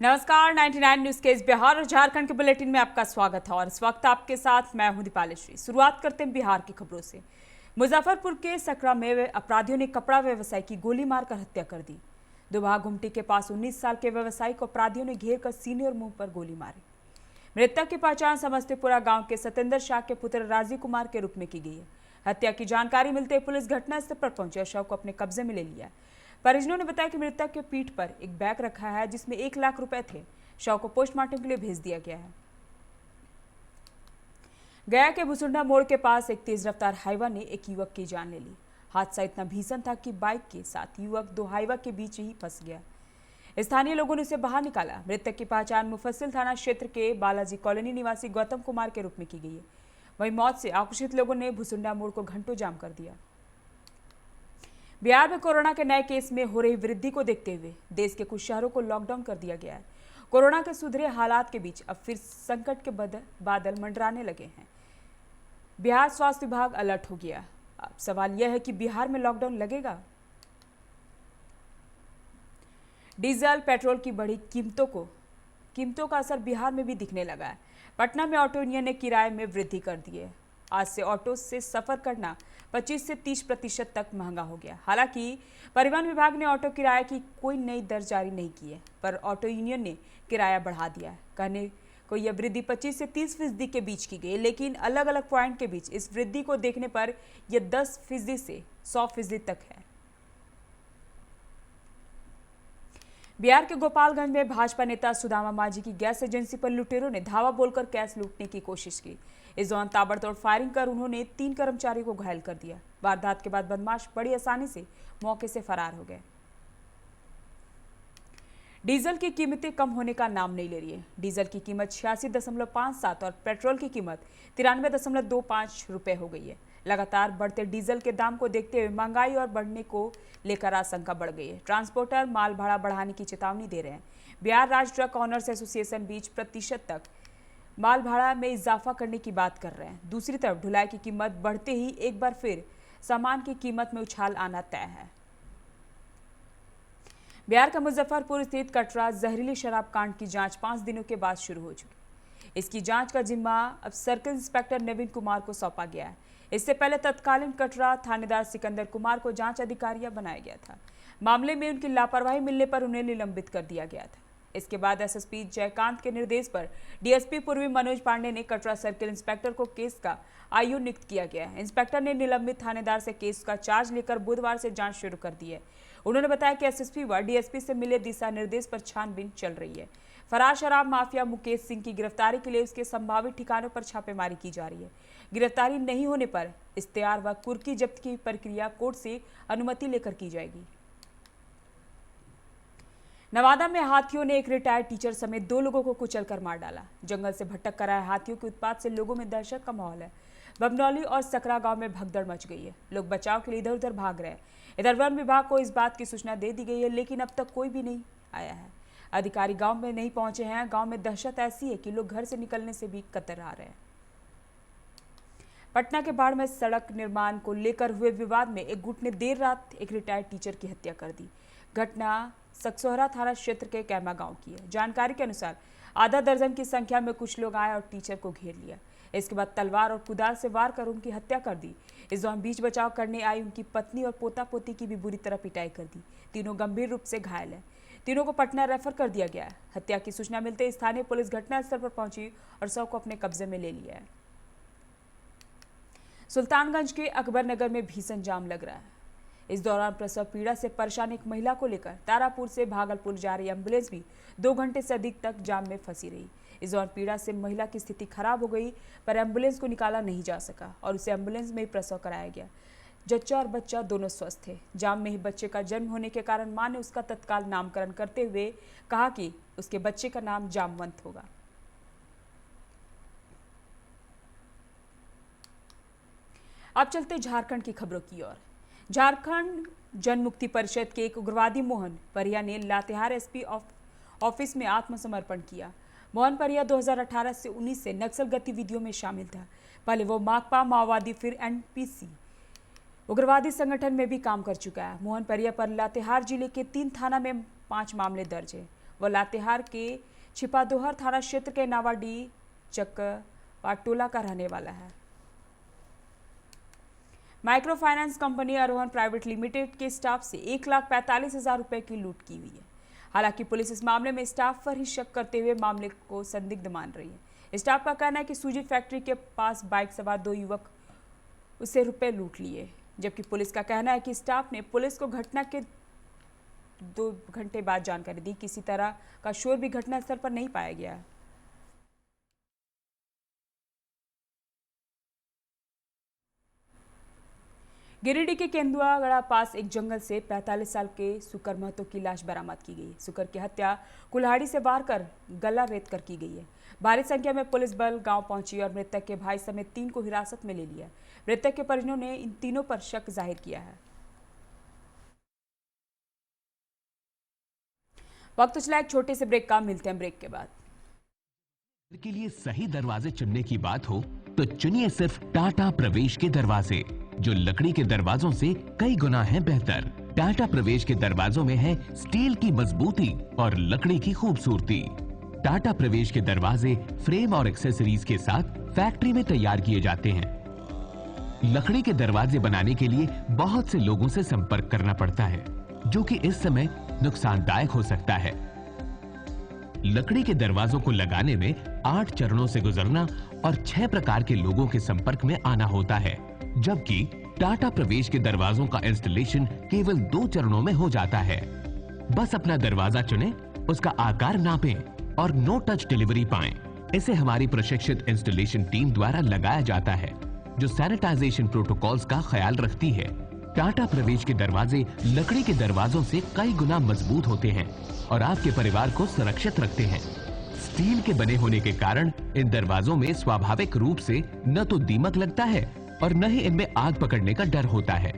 नमस्कार, 99 न्यूज के इस बिहार और झारखंड के बुलेटिन में आपका स्वागत है और इस वक्त आपके साथ मैं हूं दीपालेश्वरी। शुरुआत करते हैं बिहार की खबरों से। मुजफ्फरपुर के सकरा में अपराधियों ने कपड़ा व्यवसायी की गोली मारकर हत्या कर दी। दुबहा गुमटी के पास 19 साल के व्यवसायी को अपराधियों ने घेर कर सीने और मुंह पर गोली मारी। मृतक की पहचान समस्तीपुरा गांव के सत्येंद्र शाह के पुत्र राजीव कुमार के रूप में की गई है। हत्या की जानकारी मिलते ही पुलिस घटनास्थल पर पहुंची और शव को अपने कब्जे में ले लिया। परिजनों ने बताया कि मृतक के पीठ पर एक बैग रखा है जिसमें 1 लाख रुपए थे। शव को पोस्टमार्टम के लिए भेज दिया गया है। गया के भुसुंडा मोड़ के पास एक तेज रफ्तार हाईवा ने एक युवक की जान ले ली। हादसा इतना भीषण था कि बाइक के साथ युवक 2 हाईवा के बीच ही फंस गया। स्थानीय लोगों ने उसे बाहर निकाला। मृतक की पहचान मुफस्सिल थाना क्षेत्र के बालाजी कॉलोनी निवासी गौतम कुमार के रूप में की गई है। वहीं मौत से आक्रोशित लोगों ने भुसुंडा मोड़ को घंटों जाम कर दिया। बिहार में कोरोना के नए केस में हो रही वृद्धि को देखते हुए देश के कुछ शहरों को लॉकडाउन कर दिया गया है। कोरोना के सुधरे हालात के बीच अब फिर संकट के बादल मंडराने लगे हैं। बिहार स्वास्थ्य विभाग अलर्ट हो गया। अब सवाल यह है कि बिहार में लॉकडाउन लगेगा। डीजल पेट्रोल की बढ़ी कीमतों का असर बिहार में भी दिखने लगा है। पटना में ऑटो यूनियन ने किराए में वृद्धि कर दी है। आज से ऑटो से सफर करना 25 से 30% तक महंगा हो गया। हालांकि परिवहन विभाग ने ऑटो किराए की कोई नई दर जारी नहीं की है, पर ऑटो यूनियन ने किराया बढ़ा दिया है। कहने को यह वृद्धि 25 से 30% के बीच की गई, लेकिन अलग अलग पॉइंट के बीच इस वृद्धि को देखने पर यह 10% से 100% तक है। बिहार के गोपालगंज में भाजपा नेता सुदामा मांझी की गैस एजेंसी पर लुटेरों ने धावा बोलकर कैश लूटने की कोशिश की। इस दौरान ताबड़तोड़ फायरिंग कर उन्होंने 3 कर्मचारियों को घायल कर दिया। वारदात के बाद बदमाश बड़ी आसानी से मौके से फरार हो गए। डीजल की कीमतें कम होने का नाम नहीं ले रही है। डीजल की कीमत 86.57 और पेट्रोल की कीमत 93.25 रुपए हो गई है। लगातार बढ़ते डीजल के दाम को देखते हुए महंगाई और बढ़ने को लेकर आशंका बढ़ गई है। ट्रांसपोर्टर माल भाड़ा बढ़ाने की चेतावनी दे रहे हैं। बिहार राज्य ट्रक ऑनर्स एसोसिएशन 20% तक माल भाड़ा में इजाफा करने की बात कर रहे हैं। दूसरी तरफ ढुलाई की कीमत बढ़ते ही एक बार फिर सामान की कीमत में उछाल आना तय है। बिहार का मुजफ्फरपुर स्थित कटरा जहरीली शराब कांड की जांच 5 दिनों के बाद शुरू हो चुकी। इसकी जांच का जिम्मा अब सर्किल इंस्पेक्टर नवीन कुमार को सौंपा गया है। इससे पहले तत्कालीन कटरा थानेदार सिकंदर कुमार को जांच अधिकारी बनाया गया था। मामले में उनकी लापरवाही मिलने पर उन्हें निलंबित कर दिया गया था। इसके बाद एसएसपी जयकांत के निर्देश पर डीएसपी पूर्वी मनोज पांडे ने कटरा सर्किल इंस्पेक्टर को केस का आईओ नियुक्त किया गया है। इंस्पेक्टर ने निलंबित थानेदार से केस का चार्ज लेकर बुधवार से जांच शुरू कर दी है। उन्होंने बताया कि एसएसपी व डीएसपी से मिले दिशा निर्देश पर छानबीन चल रही है। फरार शराब माफिया मुकेश सिंह की गिरफ्तारी के लिए उसके संभावित ठिकानों पर छापेमारी की जा रही है। गिरफ्तारी नहीं होने पर इश्तेहार व कुर्की जब्त की प्रक्रिया कोर्ट से अनुमति लेकर की जाएगी। नवादा में हाथियों ने एक रिटायर्ड टीचर समेत 2 लोगों को कुचलकर मार डाला। जंगल से भटक कर आए हाथियों के उत्पात से लोगों में दहशत का माहौल है। बमनौली और सकरा गांव में भगदड़ मच गई है। लोग बचाव के लिए इधर उधर भाग रहे हैं। इधर वन विभाग को इस बात की सूचना दे दी गई है, लेकिन अब तक कोई भी नहीं आया है। अधिकारी गांव में नहीं पहुंचे हैं। गांव में दहशत ऐसी है कि लोग घर से निकलने से भी कतरा रहे हैं। पटना के बाढ़ में सड़क निर्माण को लेकर हुए विवाद में एक गुट ने देर रात एक रिटायर्ड टीचर की हत्या कर दी। घटना सकसोहरा थाना क्षेत्र के कैमा गांव की है। जानकारी के अनुसार आधा दर्जन की संख्या में कुछ लोग आए और टीचर को घेर लिया। इसके बाद तलवार और कुदाल से वार कर उनकी हत्या कर दी। इस दौरान बीच बचाव करने आई उनकी पत्नी और पोता पोती की भी बुरी तरह पिटाई कर दी। तीनों गंभीर रूप से घायल हैं। तीनों को पटना रेफर कर दिया गया है। हत्या की सूचना मिलते स्थानीय पुलिस घटनास्थल पर पहुंची और शव को अपने कब्जे में ले लिया है। सुल्तानगंज के अकबर नगर में भीषण जाम लग रहा है। इस दौरान प्रसव पीड़ा से परेशान एक महिला को लेकर तारापुर से भागलपुर जा रही एम्बुलेंस भी 2 घंटे से अधिक तक जाम में फंसी रही। इस दौरान पीड़ा से महिला की स्थिति खराब हो गई, पर एम्बुलेंस को निकाला नहीं जा सका और उसे एम्बुलेंस में ही प्रसव कराया गया। जच्चा और बच्चा दोनों स्वस्थ थे। जाम में ही बच्चे का जन्म होने के कारण मां ने उसका तत्काल नामकरण करते हुए कहा कि उसके बच्चे का नाम जामवंत होगा। अब चलते झारखंड की खबरों की ओर। झारखंड जन मुक्ति परिषद के एक उग्रवादी मोहन परिया ने लातेहार एसपी ऑफिस में आत्मसमर्पण किया। मोहन परिया 2018 से 19 से नक्सल गतिविधियों में शामिल था। पहले वो माकपा माओवादी फिर एनपीसी उग्रवादी संगठन में भी काम कर चुका है। मोहन परिया पर लातेहार जिले के 3 थाना में 5 मामले दर्ज है। व लातेहार के छिपादोहर थाना क्षेत्र के नावाडी चकपाटोला का रहने वाला है। माइक्रो फाइनेंस कंपनी आरोहण प्राइवेट लिमिटेड के स्टाफ से 1,45,000 रुपए की लूट की हुई है। हालांकि पुलिस इस मामले में स्टाफ पर ही शक करते हुए मामले को संदिग्ध मान रही है। स्टाफ का कहना है कि सूजी फैक्ट्री के पास बाइक सवार 2 युवक उससे रुपए लूट लिए, जबकि पुलिस का कहना है कि स्टाफ ने पुलिस को घटना के 2 घंटे बाद जानकारी दी। किसी तरह का शोर भी घटनास्थल पर नहीं पाया गया है। गिरिडीह के केंदुआगढ़ा पास एक जंगल से 45 साल के सुकर महतो की लाश बरामद की गई। सुकर की हत्या कुल्हाड़ी से वार कर गला रेत कर की गई है। भारी संख्या में पुलिस बल गांव पहुंची और मृतक के भाई समेत 3 को हिरासत में ले लिया। मृतक के परिजनों ने इन तीनों पर शक जाहिर किया है। वक्त चला एक छोटे से ब्रेक का, मिलते हैं ब्रेक के बाद। के लिए सही दरवाजे चुनने की बात हो तो चुनिए सिर्फ टाटा प्रवेश के दरवाजे, जो लकड़ी के दरवाजों से कई गुना है बेहतर। टाटा प्रवेश के दरवाजों में है स्टील की मजबूती और लकड़ी की खूबसूरती। टाटा प्रवेश के दरवाजे फ्रेम और एक्सेसरीज के साथ फैक्ट्री में तैयार किए जाते हैं। लकड़ी के दरवाजे बनाने के लिए बहुत से लोगों से संपर्क करना पड़ता है, जो कि इस समय नुकसानदायक हो सकता है। लकड़ी के दरवाजों को लगाने में 8 चरणों से गुजरना और 6 प्रकार के लोगों के संपर्क में आना होता है, जबकि टाटा प्रवेश के दरवाजों का इंस्टॉलेशन केवल 2 चरणों में हो जाता है। बस अपना दरवाजा चुनें, उसका आकार नापें और नो टच डिलीवरी पाएं। इसे हमारी प्रशिक्षित इंस्टॉलेशन टीम द्वारा लगाया जाता है, जो सैनिटाइजेशन प्रोटोकॉल्स का ख्याल रखती है। टाटा प्रवेश के दरवाजे लकड़ी के दरवाजों से कई गुना मजबूत होते हैं और आपके परिवार को सुरक्षित रखते हैं। स्टील के बने होने के कारण इन दरवाजों में स्वाभाविक रूप से न तो दीमक लगता है और न ही इनमें आग पकड़ने का डर होता है।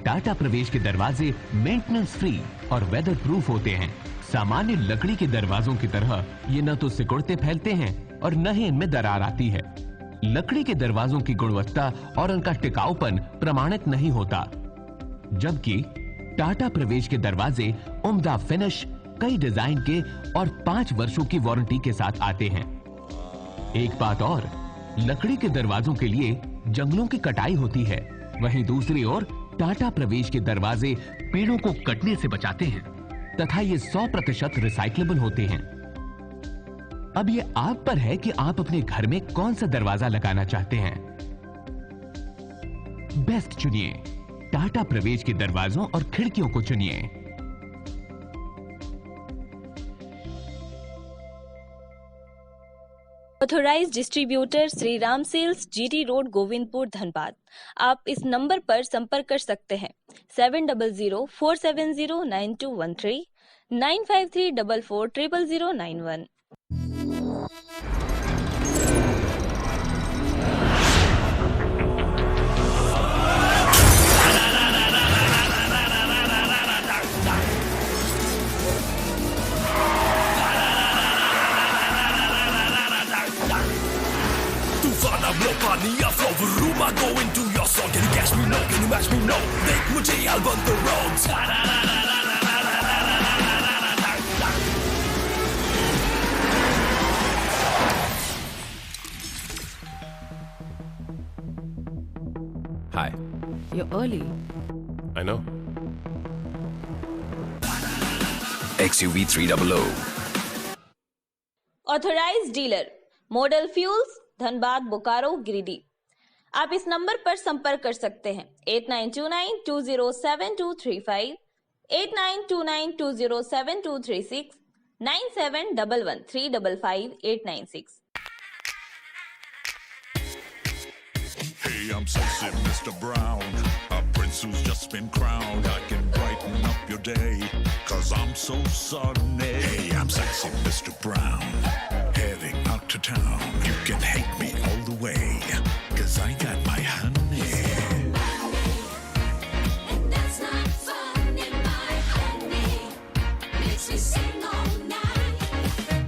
टाटा प्रवेश के दरवाजे मेंटेनेंस फ्री और वेदर प्रूफ होते हैं। सामान्य लकड़ी के दरवाजों की तरह ये न तो सिकुड़ते फैलते हैं और न ही इनमें दरार आती है। लकड़ी के दरवाजों की गुणवत्ता और उनका टिकाऊपन प्रमाणित नहीं होता, जबकि टाटा प्रवेश के दरवाजे उम्दा फिनिश, कई डिजाइन के और 5 वर्षों की वारंटी के साथ आते हैं। एक बात और, लकड़ी के दरवाजों के लिए जंगलों की कटाई होती है, वहीं दूसरी ओर टाटा प्रवेश के दरवाजे पेड़ों को कटने से बचाते हैं तथा ये 100% रिसाइक्लेबल होते हैं। अब ये आप पर है कि आप अपने घर में कौन सा दरवाजा लगाना चाहते हैं। बेस्ट चुनिए, टाटा प्रवेश के दरवाजों और खिड़कियों को चुनिए। Authorised distributor Shri Ram sales, GT road, Govindpur, Dhanbad. आप इस नंबर पर संपर्क कर सकते हैं 7004709213 9534400091। Room, I go into your song. Can you catch me? No. Can you match me? No. Make mujhe I'll burn the roads. Hi. You're early. I know. XUV 300. Authorised dealer model fuels, Dhanbad, Bokaro, Giridih. आप इस number पर संपर्क कर सकते हैं 8929207235, 8929207236, 9711355896। Hey, I'm sexy Mr. Brown, a prince who's just been crowned. I can brighten up your day, 'cause I'm so sunny. Hey, I'm sexy Mr. Brown, heading out to town. You can hate me all the way, 'cause I got my honey. And that's not funny, my honey makes me sing all night.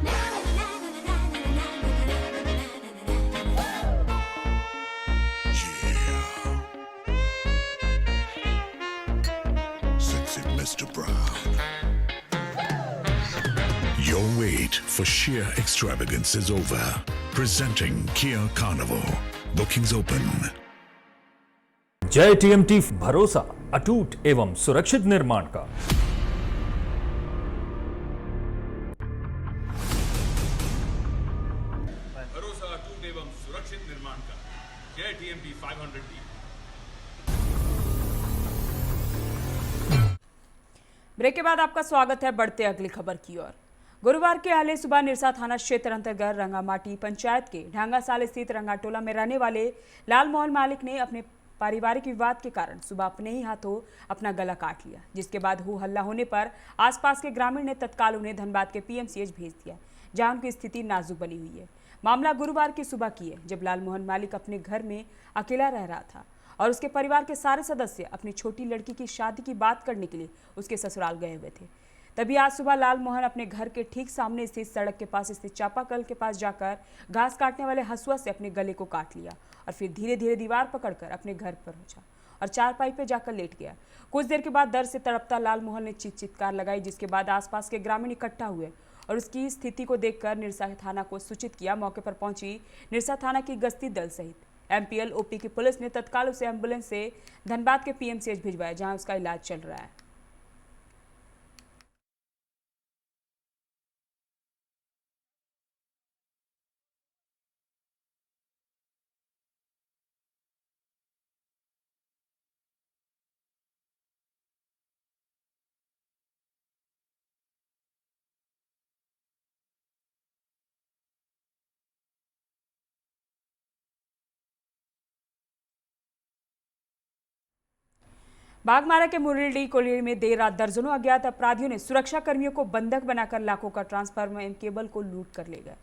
Na na na na na na na na na na. Yeah, sexy Mr. Brown. wait for sheer extravagance is over. Presenting Kia Carnival. Bookings open. जय TMT, भरोसा अटूट एवं सुरक्षित निर्माण का। भरोसा अटूट एवं सुरक्षित निर्माण का। जय टीएमटी 500D। ब्रेक के बाद आपका स्वागत है। बढ़ते अगली खबर की ओर। गुरुवार के अहले सुबह निरसा थाना क्षेत्र अंतर्गत रंगामाटी पंचायत के ढांगासाल स्थित रंगाटोला में रहने वाले लाल मोहन मालिक ने अपने पारिवारिक विवाद के कारण सुबह अपने ही हाथों अपना गला काट लिया, जिसके बाद हो हल्ला होने पर आसपास के ग्रामीण ने तत्काल उन्हें धनबाद के पीएमसीएच भेज दिया, जहां उनकी स्थिति नाजुक बनी हुई है। मामला गुरुवार की सुबह की है, जब लाल मोहन मालिक अपने घर में अकेला रह रहा था और उसके परिवार के सारे सदस्य अपनी छोटी लड़की की शादी की बात करने के लिए उसके ससुराल गए हुए थे। तभी आज सुबह लाल मोहन अपने घर के ठीक सामने स्थित सड़क के पास स्थित चापाकल के पास जाकर घास काटने वाले हंसुआ से अपने गले को काट लिया और फिर धीरे धीरे दीवार पकड़कर अपने घर पर पहुंचा और चारपाई पे जाकर लेट गया। कुछ देर के बाद दर्द से तड़पता लाल मोहन ने चित्कार लगाई, जिसके बाद आसपास के ग्रामीण इकट्ठा हुए और उसकी स्थिति को देखकर निरसा थाना को सूचित किया। मौके पर पहुंची निरसा थाना की गश्ती दल सहित एमपीएल ओपी की पुलिस ने तत्काल उसे एम्बुलेंस से धनबाद के पीएमसीएच भिजवाया, जहां उसका इलाज चल रहा है। बागमारा के मुरली कोलियर में देर रात दर्जनों अज्ञात अपराधियों ने सुरक्षा कर्मियों को बंधक बनाकर लाखों का ट्रांसफार्मर एवं केबल को लूट कर ले गए।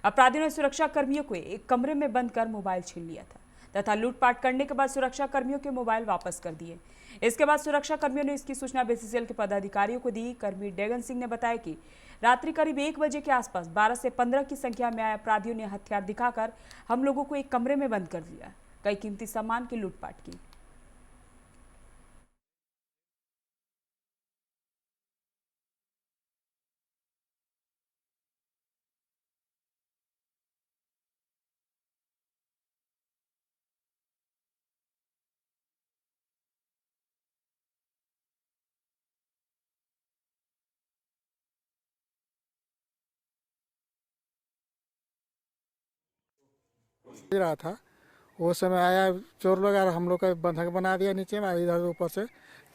अपराधियों ने सुरक्षा कर्मियों को एक कमरे में बंद कर मोबाइल छीन लिया था तथा लूटपाट करने के बाद सुरक्षा कर्मियों के मोबाइल वापस कर दिए। इसके बाद सुरक्षा कर्मियों ने इसकी सूचना बीसीसीएल के पदाधिकारियों को दी। कर्मी डेगन सिंह ने बताया कि रात्रि करीब 1 बजे के आसपास 12 से 15 की संख्या में आए अपराधियों ने हथियार दिखाकर हम लोगों को एक कमरे में बंद कर दिया, कई कीमती सामान की लूटपाट की। रहा था वो समय आया चोर लोग और हम लोग का बंधक बना दिया नीचे में, इधर ऊपर से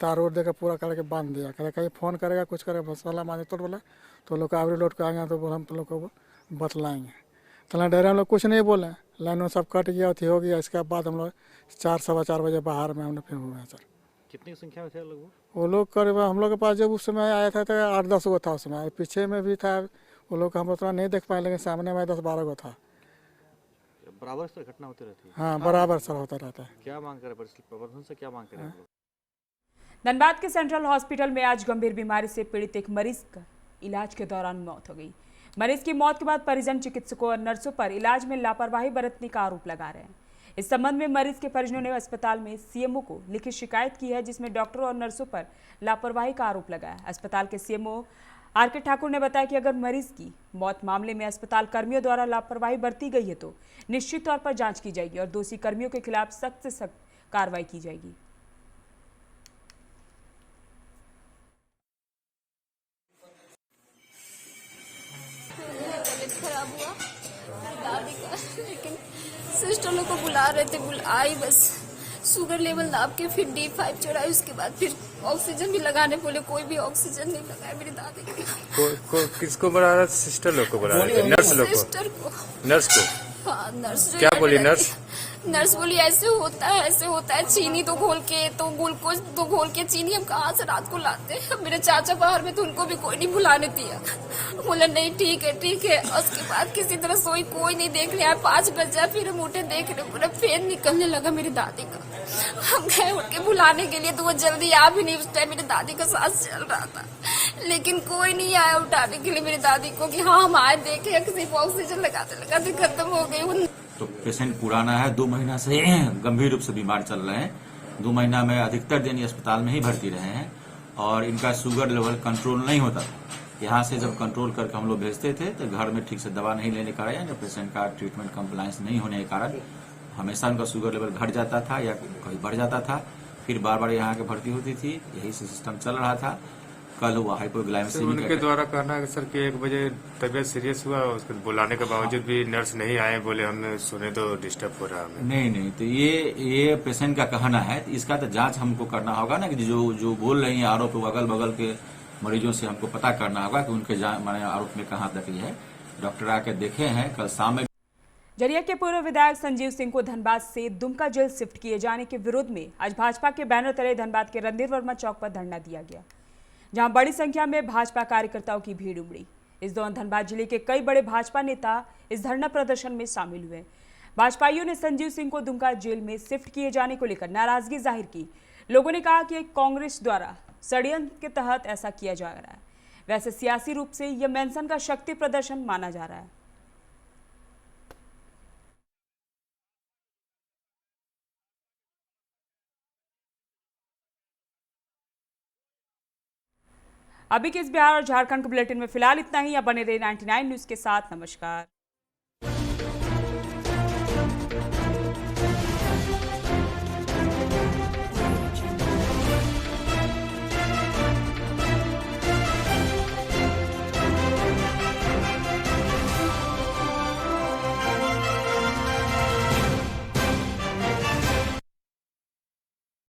तार रोड देकर पूरा करके बांध दिया। कहे कहीं फ़ोन करेगा कुछ करेगा मसाला माने तोड़ बोला तो लोग आवरी लौट के आएंगे तो हम लोग को बतलाएंगे। तो डरे हम लोग कुछ नहीं बोले, लाइन में सब कट गया थी हो गया। इसके बाद हम लोग 4 सवा 4 बजे बाहर में हम लोग फिर हुए हैं। सर कितनी संख्या में थे लोग? वो लोग करीब हम लोग के पास जब उस समय आया था तो 8-10 गो था। उस समय पीछे में भी था वो लोग, हम उतना नहीं देख पाए, लेकिन सामने में 10-12 गो था। बराबर से घटना होती रहती है? हाँ, बराबर सर होता रहता है। क्या मांग करे प्रबंधन से, क्या मांग करे? धनबाद के सेंट्रल हॉस्पिटल में आज गंभीर बीमारी से पीड़ित एक मरीज का इलाज के दौरान मौत हो गई। मरीज की मौत के बाद परिजन चिकित्सकों और नर्सों पर इलाज में लापरवाही बरतने का आरोप लगा रहे हैं। इस संबंध में मरीज के परिजनों ने अस्पताल में सीएमओ को लिखित शिकायत की है, जिसमें डॉक्टरों और नर्सों पर लापरवाही का आरोप लगाया। अस्पताल के सीएमओ आर.के. ठाकुर ने बताया कि अगर मरीज की मौत मामले में अस्पताल कर्मियों द्वारा लापरवाही बरती गई है तो निश्चित तौर पर जांच की जाएगी और दोषी कर्मियों के खिलाफ सख्त से सख्त कार्रवाई की जाएगी। तबीयत खराब हुआ दादी का, लेकिन सिस्टर लोग को बुला रहे थे, बुलाई बस शुगर लेवल नाप के फिर D5 चढ़ाई, उसके बाद फिर ऑक्सीजन भी लगाने बोले, कोई भी ऑक्सीजन नहीं लगाया मेरी दादी को। किसको बुला रहा? सिस्टर लोग को बुला रहा है? नर्स लोग को? सिस्टर को। नर्स को? हाँ, नर्स। क्या बोली नर्स? नर्स बोली ऐसे होता है, चीनी तो घोल के, तो ग्लूकोज तो घोल के चीनी हम कहाँ से रात को लाते हैं। मेरे चाचा बाहर में तो उनको भी कोई नहीं बुलाने दिया। बोला नहीं ठीक है। उसके बाद किसी तरह सोई, कोई नहीं देख रहा है। 5 बजे फिर हम उठे, देख रहे पूरा फेन निकलने लगा मेरी दादी का। हम गए उठ के बुलाने के लिए तो वो जल्दी आ भी नहीं। उस टाइम मेरी दादी का सांस चल रहा था, लेकिन कोई नहीं आया उठाने के लिए मेरी दादी को कि हाँ हम आए देखे, सिर्फ ऑक्सीजन लगाते खत्म हो गई। तो पेशेंट पुराना है, 2 महीना से गंभीर रूप से बीमार चल रहे हैं। 2 महीना में अधिकतर दिन अस्पताल में ही भर्ती रहे हैं और इनका शुगर लेवल कंट्रोल नहीं होता था। यहाँ से जब कंट्रोल करके हम लोग भेजते थे तो घर में ठीक से दवा नहीं लेने के कारण या पेशेंट का ट्रीटमेंट कंप्लायंस नहीं होने के कारण हमेशा उनका शुगर लेवल घट जाता था या कहीं बढ़ जाता था, फिर बार बार यहाँ के भर्ती होती थी। यही सिस्टम चल रहा था। कल हुआ हाइपोग्लाइसेमिक। उनके द्वारा कहना है सर कि 1 बजे तबीयत सीरियस हुआ, उसको बुलाने के बावजूद भी नर्स नहीं आए, बोले हमने सुने तो डिस्टर्ब हो रहा है। नहीं, तो ये पेशेंट का कहना है। इसका तो जांच हमको करना होगा ना कि जो बोल रही है आरोप, अगल बगल के मरीजों से हमको पता करना होगा कि उनके माने आरोप में कहाँ तक है। डॉक्टर आके देखे हैं कल शाम में। झरिया के पूर्व विधायक संजीव सिंह को धनबाद से दुमका जेल शिफ्ट किए जाने के विरोध में आज भाजपा के बैनर तले धनबाद के रणधीर वर्मा चौक पर धरना दिया गया, जहां बड़ी संख्या में भाजपा कार्यकर्ताओं की भीड़ उमड़ी। इस दौरान धनबाद जिले के कई बड़े भाजपा नेता इस धरना प्रदर्शन में शामिल हुए। भाजपाइयों ने संजीव सिंह को दुमका जेल में शिफ्ट किए जाने को लेकर नाराजगी जाहिर की। लोगों ने कहा कि कांग्रेस द्वारा षड्यंत्र के तहत ऐसा किया जा रहा है। वैसे सियासी रूप से यह मेंशन का शक्ति प्रदर्शन माना जा रहा है। अभी के इस बिहार और झारखंड के बुलेटिन में फिलहाल इतना ही। या बने रहे 99 न्यूज के साथ। नमस्कार।